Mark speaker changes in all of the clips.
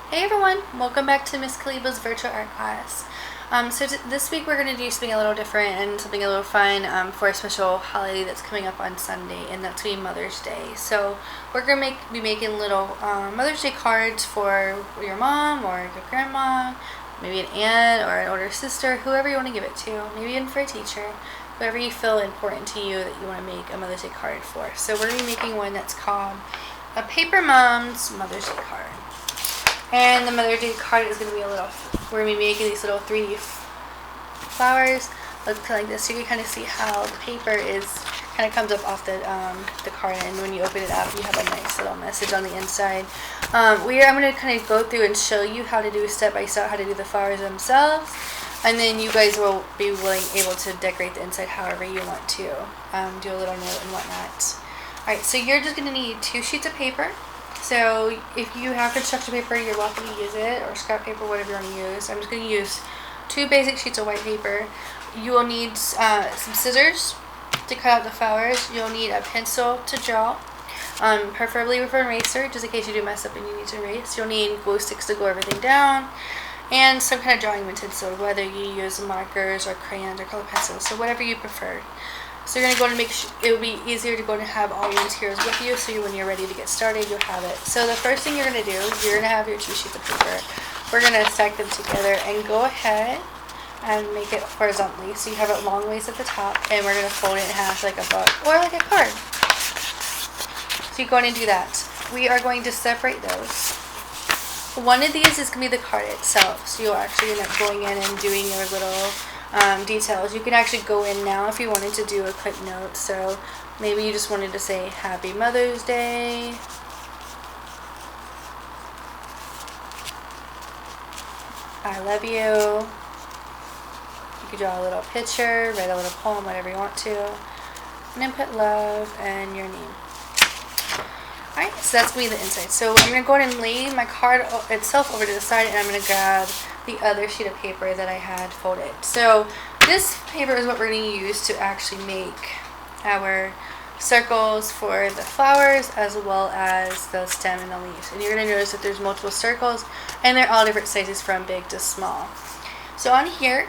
Speaker 1: Hey everyone, welcome back to Miss Kaliba's virtual art class. This week we're going to do something a little different and something a little fun for a special holiday that's coming up on Sunday, and that's going to be Mother's Day. So we're going to be making little Mother's Day cards for your mom or your grandma, maybe an aunt or an older sister, whoever you want to give it to, maybe even for a teacher, whoever you feel important to you that you want to make a Mother's Day card for. So we're going to be making one that's called a Paper Mom's Mother's Day card. And the Mother's Day card is going to be we're going to be making these little 3D flowers. Look like this, so you can kind of see how the paper kind of comes up off the card, and when you open it up, you have a nice little message on the inside. I'm going to kind of go through and show you how to do step by step how to do the flowers themselves, and then you guys will be able to decorate the inside however you want to. Do a little note and whatnot. Alright, so you're just going to need 2 sheets of paper. So if you have construction paper, you're welcome to use it, or scrap paper, whatever you want to use. I'm just going to use 2 basic sheets of white paper. You will need some scissors to cut out the flowers. You'll need a pencil to draw, preferably with an eraser, just in case you do mess up and you need to erase. You'll need glue sticks to glue everything down, and some kind of drawing utensil, whether you use markers or crayons or color pencils, so whatever you prefer. So you're going to go and it will be easier to go and have all your materials with you, so when you're ready to get started, you'll have it. So the first thing you're going to do, you're going to have your 2 sheets of paper. We're going to stack them together and go ahead and make it horizontally, so you have it long ways at the top, and we're going to fold it in half like a book or like a card. So you're going to do that. We are going to separate those. One of these is going to be the card itself, so you'll actually end up going in and doing your little details. You can actually go in now if you wanted to do a quick note. So maybe you just wanted to say Happy Mother's Day, I love you. You could draw a little picture, write a little poem, whatever you want to, and then put love and your name. Alright, so that's going to be the inside. So I'm going to go ahead and lay my card itself over to the side, and I'm going to grab the other sheet of paper that I had folded. So this paper is what we're going to use to actually make our circles for the flowers, as well as the stem and the leaves. And you're going to notice that there's multiple circles, and they're all different sizes from big to small. So on here,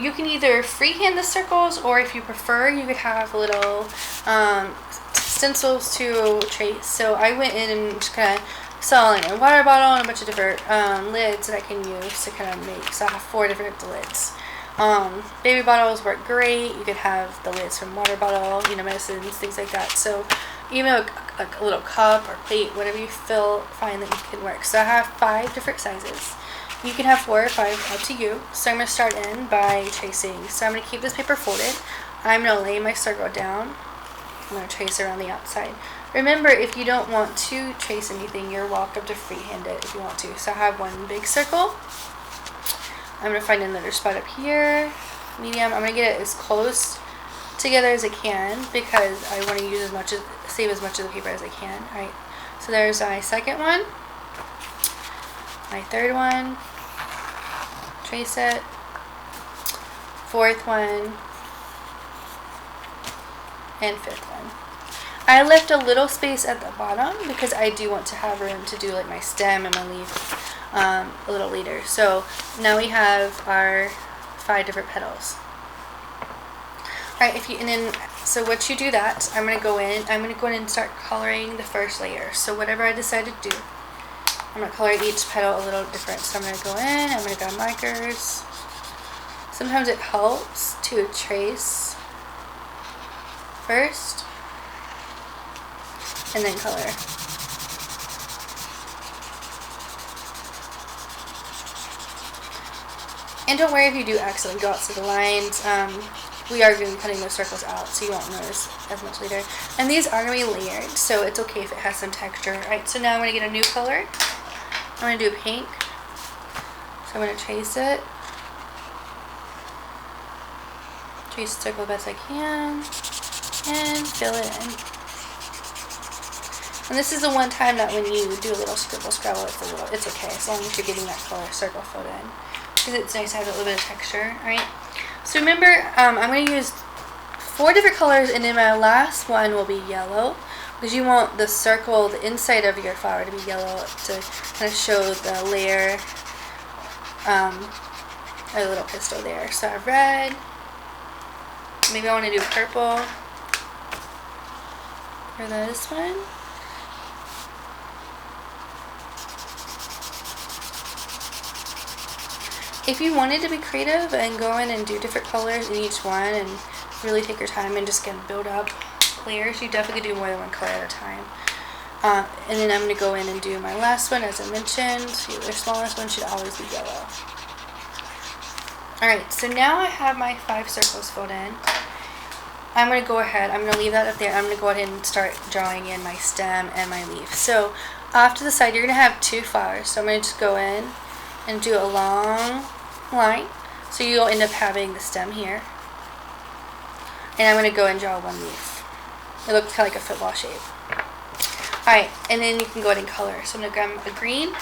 Speaker 1: you can either freehand the circles, or if you prefer, you could have little stencils to trace. So I went in and just kind of saw like a water bottle and a bunch of different lids that I can use to kind of make. So I have 4 different lids. Baby bottles work great. You could have the lids from water bottle, medicines, things like that. So even a little cup or plate, whatever you find that you can work. So I have 5 different sizes. You can have 4 or 5, up to you. So I'm going to start in by tracing. So I'm going to keep this paper folded. I'm going to lay my circle down. I'm going to trace around the outside. Remember, if you don't want to trace anything, you're welcome to freehand it if you want to. So I have 1 big circle. I'm going to find another spot up here, medium. I'm going to get it as close together as I can, because I want to use save as much of the paper as I can. Alright, so there's my second one, my third one, trace it, 4th one, and 5th one. I left a little space at the bottom because I do want to have room to do like my stem and my leaf a little later. So now we have our 5 different petals. Alright, so once you do that, I'm going to go in and start coloring the first layer. So whatever I decide to do, I'm going to color each petal a little different. So I'm going to go in, I'm going to grab markers. Sometimes it helps to trace first and then color. And don't worry if you do accidentally go outside the lines. We are going to be cutting those circles out, so you won't notice as much later. And these are going to be layered, so it's okay if it has some texture. Alright, so now I'm going to get a new color. I'm going to do pink. So I'm going to trace it. Trace the circle the best I can. And fill it in. And this is the one time that when you do a little scribble scrabble, it's okay, as long as you're getting that color circle filled in, because it's nice to have a little bit of texture. Alright, so remember, I'm going to use 4 different colors, and then my last one will be yellow, because you want the circle, the inside of your flower to be yellow to kind of show the layer, a little pistil there. So I have red. Maybe I want to do purple for this one. If you wanted to be creative and go in and do different colors in each one and really take your time and just kind of build up layers, you definitely could do more than one color at a time. And then I'm going to go in and do my last one, as I mentioned. Your smallest one should always be yellow. Alright, so now I have my 5 circles filled in. I'm going to go ahead, I'm going to leave that up there. I'm going to go ahead and start drawing in my stem and my leaf. So off to the side, you're going to have 2 flowers. So I'm going to just go in and do a long line. So you'll end up having the stem here. And I'm going to go and draw 1 leaf. It looks kind of like a football shape. Alright, and then you can go ahead and color. So I'm going to grab a green.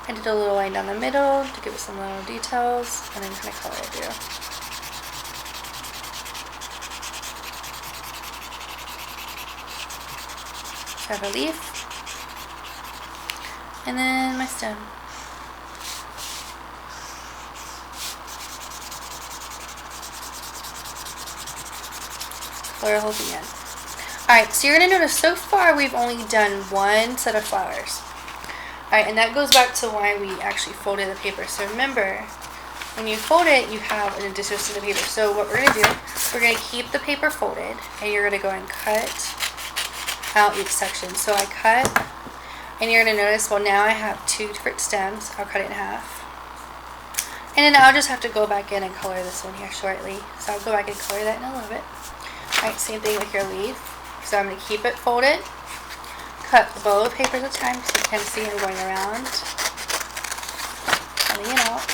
Speaker 1: I did a little line down the middle to give it some little details, and then kind of color it through. So I have a leaf, and then my stem. Color the whole thing in. Alright, so you're going to notice so far we've only done 1 set of flowers. Alright, and that goes back to why we actually folded the paper. So remember, when you fold it, you have an additional sheet of paper. So what we're going to do, we're going to keep the paper folded, and you're going to go and cut out each section. So I cut, and you're going to notice, well, now I have 2 different stems. I'll cut it in half. And then I'll just have to go back in and color this one here shortly. So I'll go back and color that in a little bit. Alright, same thing with your leaf. So I'm going to keep it folded. Cut both papers at a time so you can see them going around. Cutting it out.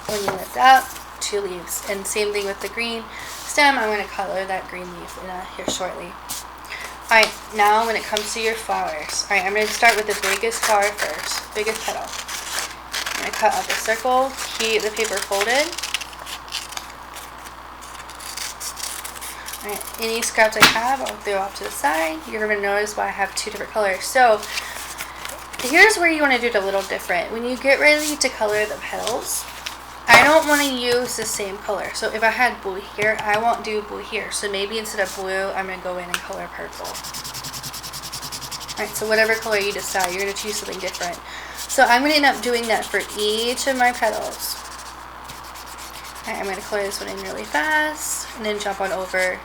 Speaker 1: When you lift up, 2 leaves. And same thing with the green stem. I'm going to color that green leaf here shortly. Alright, now when it comes to your flowers. Alright, I'm going to start with the biggest flower first. Biggest petal. I'm going to cut out the circle. Keep the paper folded. Alright, any scraps I have, I'll throw off to the side. You're going to notice why I have 2 different colors. So, here's where you want to do it a little different. When you get ready to color the petals, I don't want to use the same color. So, if I had blue here, I won't do blue here. So, maybe instead of blue, I'm going to go in and color purple. Alright, so whatever color you decide, you're going to choose something different. So, I'm going to end up doing that for each of my petals. Alright, I'm going to color this one in really fast, and then jump on over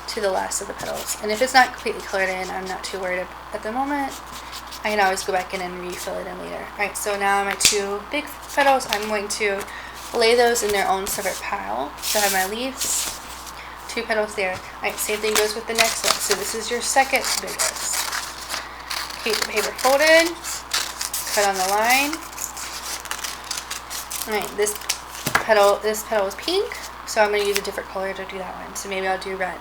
Speaker 1: to the last of the petals. And if it's not completely colored in, I'm not too worried at the moment. I can always go back in and refill it in later. Alright, so now my 2 big petals, I'm going to lay those in their own separate pile. So I have my leaves, 2 petals there. Alright, same thing goes with the next one. So this is your second biggest. Keep the paper folded, cut on the line. Alright, this petal is pink, so I'm going to use a different color to do that one. So maybe I'll do red.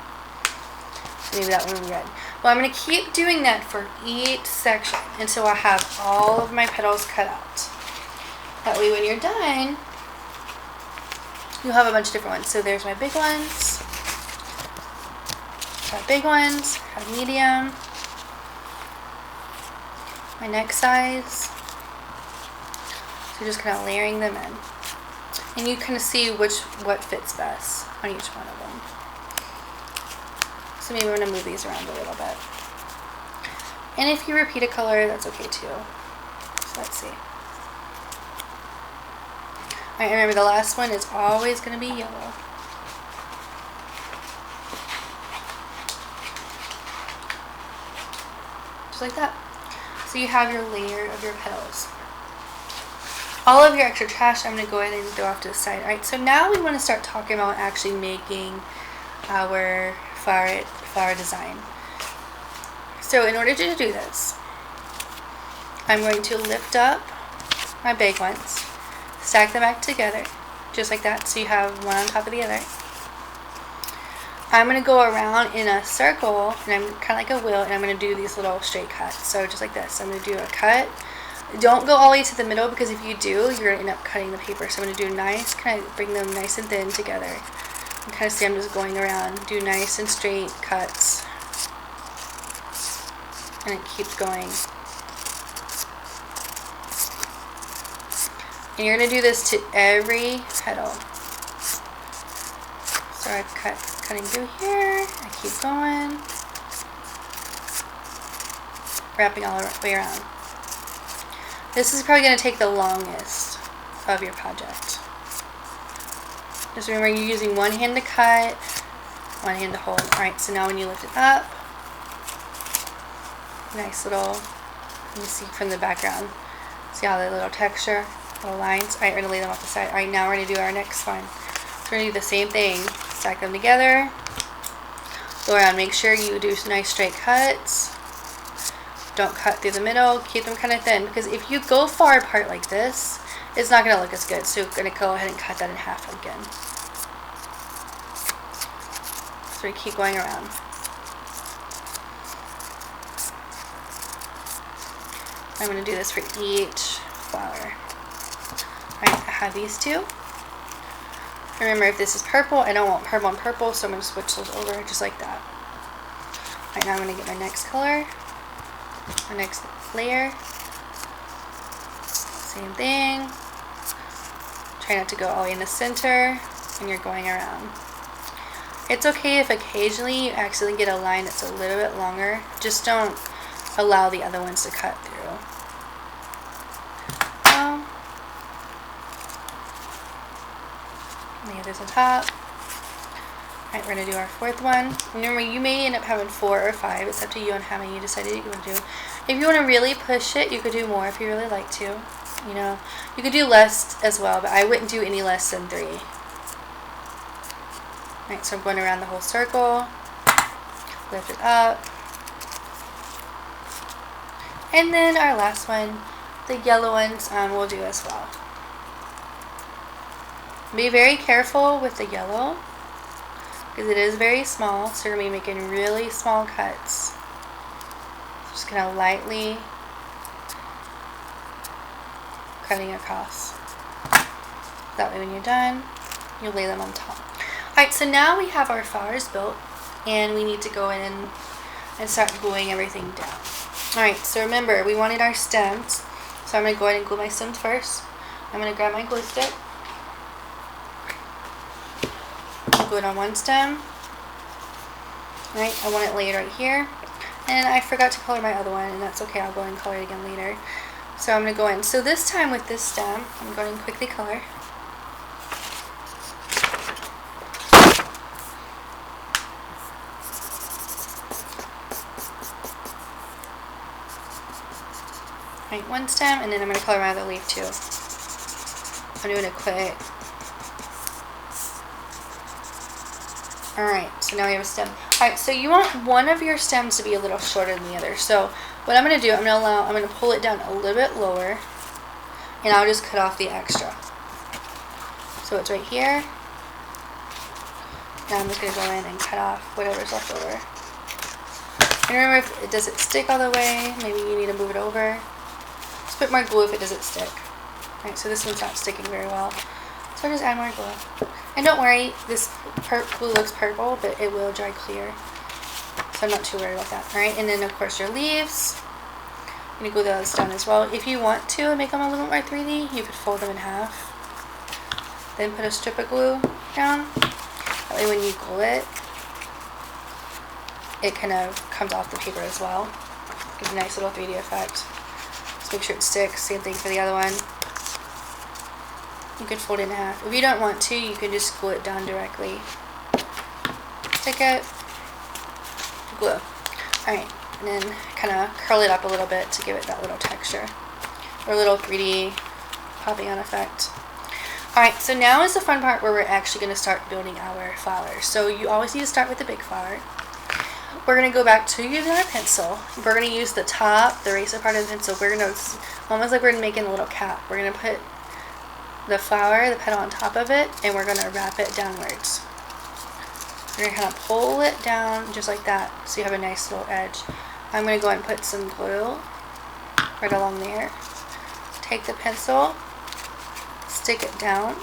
Speaker 1: So maybe that one will be red. Well, I'm going to keep doing that for each section until I have all of my petals cut out. That way when you're done, you'll have a bunch of different ones. So there's my big ones, got big ones, got medium, my next size. So just kind of layering them in. And you kind of see what fits best on each one of them. So maybe we're going to move these around a little bit. And if you repeat a color, that's okay too. So let's see. Alright, remember the last one is always going to be yellow. Just like that. So you have your layer of your petals. All of your extra trash I'm going to go ahead and throw off to the side. Alright, so now we want to start talking about actually making our flower design. So in order to do this, I'm going to lift up my big ones, stack them back together, just like that, so you have one on top of the other. I'm going to go around in a circle, and I'm kind of like a wheel, and I'm going to do these little straight cuts. So just like this, I'm going to do a cut Don't go all the way to the middle, because if you do, you're going to end up cutting the paper. So I'm going to do nice, kind of bring them nice and thin together. And kind of see I'm just going around. Do nice and straight cuts. And it keeps going. And you're going to do this to every petal. So I cutting through here. I keep going. Wrapping all the way around. This is probably going to take the longest of your project. Just remember, you're using one hand to cut, one hand to hold. Alright, so now when you lift it up, nice little, you see from the background, see all the little texture, little lines. Alright, we're going to lay them off the side. Alright, now we're going to do our next one. So we're going to do the same thing. Stack them together. Go around, make sure you do nice straight cuts. Don't cut through the middle, keep them kind of thin, because if you go far apart like this, it's not going to look as good. So you're going to go ahead and cut that in half again. So we keep going around. I'm going to do this for each flower. Alright, I have these two. Remember, if this is purple, I don't want purple on purple, so I'm going to switch those over just like that. Alright, now I'm going to get my next color. My next layer, same thing. Try not to go all the way in the center when you're going around. It's okay if occasionally you accidentally get a line that's a little bit longer. Just don't allow the other ones to cut through. The others on top. Alright, we're going to do our fourth one. Remember, you may end up having 4 or 5. It's up to you on how many you decided you want to do. If you want to really push it, you could do more if you really like to. You know, you could do less as well, but I wouldn't do any less than 3. Alright, so I'm going around the whole circle. Lift it up. And then our last one, the yellow ones, we'll do as well. Be very careful with the yellow, because it is very small, so you're going to be making really small cuts. Just kind of lightly cutting across. That way when you're done, you lay them on top. Alright, so now we have our flowers built, and we need to go in and start gluing everything down. Alright, so remember, we wanted our stems, so I'm going to go ahead and glue my stems first. I'm going to grab my glue stick. Glue it on one stem. Right, I want it laid right here. And I forgot to color my other one, and that's okay, I'll go and color it again later. So I'm going to go in. So this time with this stem, I'm going to quickly color. Right, one stem, and then I'm going to color my other leaf too. I'm doing it quick. Alright, so now we have a stem. Alright, so you want one of your stems to be a little shorter than the other. So what I'm going to do, I'm going to pull it down a little bit lower, and I'll just cut off the extra. So it's right here. Now I'm just going to go in and cut off whatever's left over. And remember, if it doesn't stick all the way, maybe you need to move it over. Just put more glue if it doesn't stick. Alright, so this one's not sticking very well. So just add more glue. And don't worry, this glue looks purple, but it will dry clear. So I'm not too worried about that. Alright, and then of course your leaves. I'm going to glue those down as well. If you want to make them a little more 3D, you could fold them in half. Then put a strip of glue down. That way when you glue it, it kind of comes off the paper as well. Gives a nice little 3D effect. Just make sure it sticks. Same thing for the other one. You can fold it in half. If you don't want to, you can just glue it down directly. Stick it, glue. Alright, and then kind of curl it up a little bit to give it that little texture. Or a little 3D popping on effect. Alright, so now is the fun part where we're actually going to start building our flowers. So you always need to start with the big flower. We're going to go back to using our pencil. We're going to use the top, the eraser part of the pencil. We're going to, almost like we're making a little cap. We're going to put the flower, the petal on top of it, and we're going to wrap it downwards. We're going to kind of pull it down just like that so you have a nice little edge. I'm going to go and put some glue right along there. take the pencil, stick it down,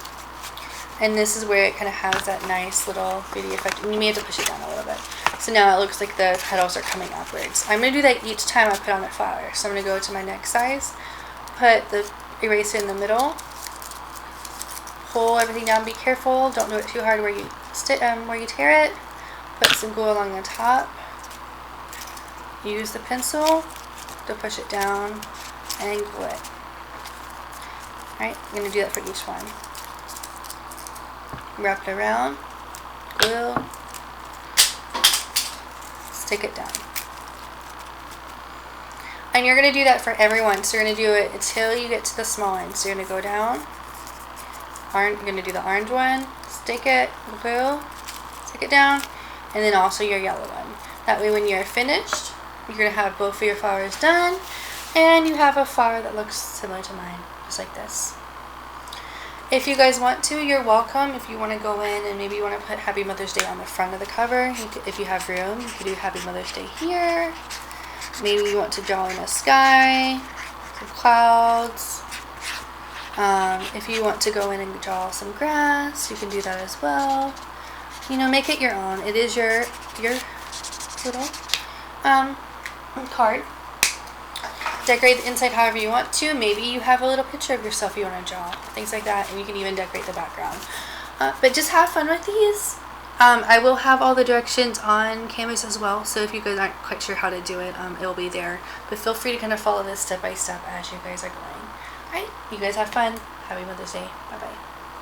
Speaker 1: and this is where it kind of has that nice little beauty effect. And you may have to push it down a little bit. So now it looks like the petals are coming upwards. I'm going to do that each time I put on a flower. So I'm going to go to my next size, put the eraser in the middle, pull everything down, be careful, don't do it too hard where you tear it, put some glue along the top, use the pencil to push it down, and glue it. Alright, I'm going to do that for each one. Wrap it around, glue, stick it down. And you're going to do that for everyone. So you're going to do it until you get to the small one. So you're going to go down, you're going to do the orange one, stick it, glue, stick it down, and then also your yellow one. That way when you're finished, you're going to have both of your flowers done, and you have a flower that looks similar to mine, just like this. If you guys want to, you're welcome. If you want to go in and maybe you want to put Happy Mother's Day on the front of the cover, if you have room, you could do Happy Mother's Day here. Maybe you want to draw in a sky, some clouds. If you want to go in and draw some grass, you can do that as well. You know, make it your own. It is your little card. Decorate the inside however you want to. Maybe you have a little picture of yourself you want to draw. Things like that. And you can even decorate the background. But just have fun with these. I will have all the directions on Canvas as well. So if you guys aren't quite sure how to do it, it will be there. But feel free to kind of follow this step by step as you guys are going. Alright, you guys have fun. Happy Mother's Day. Bye-bye.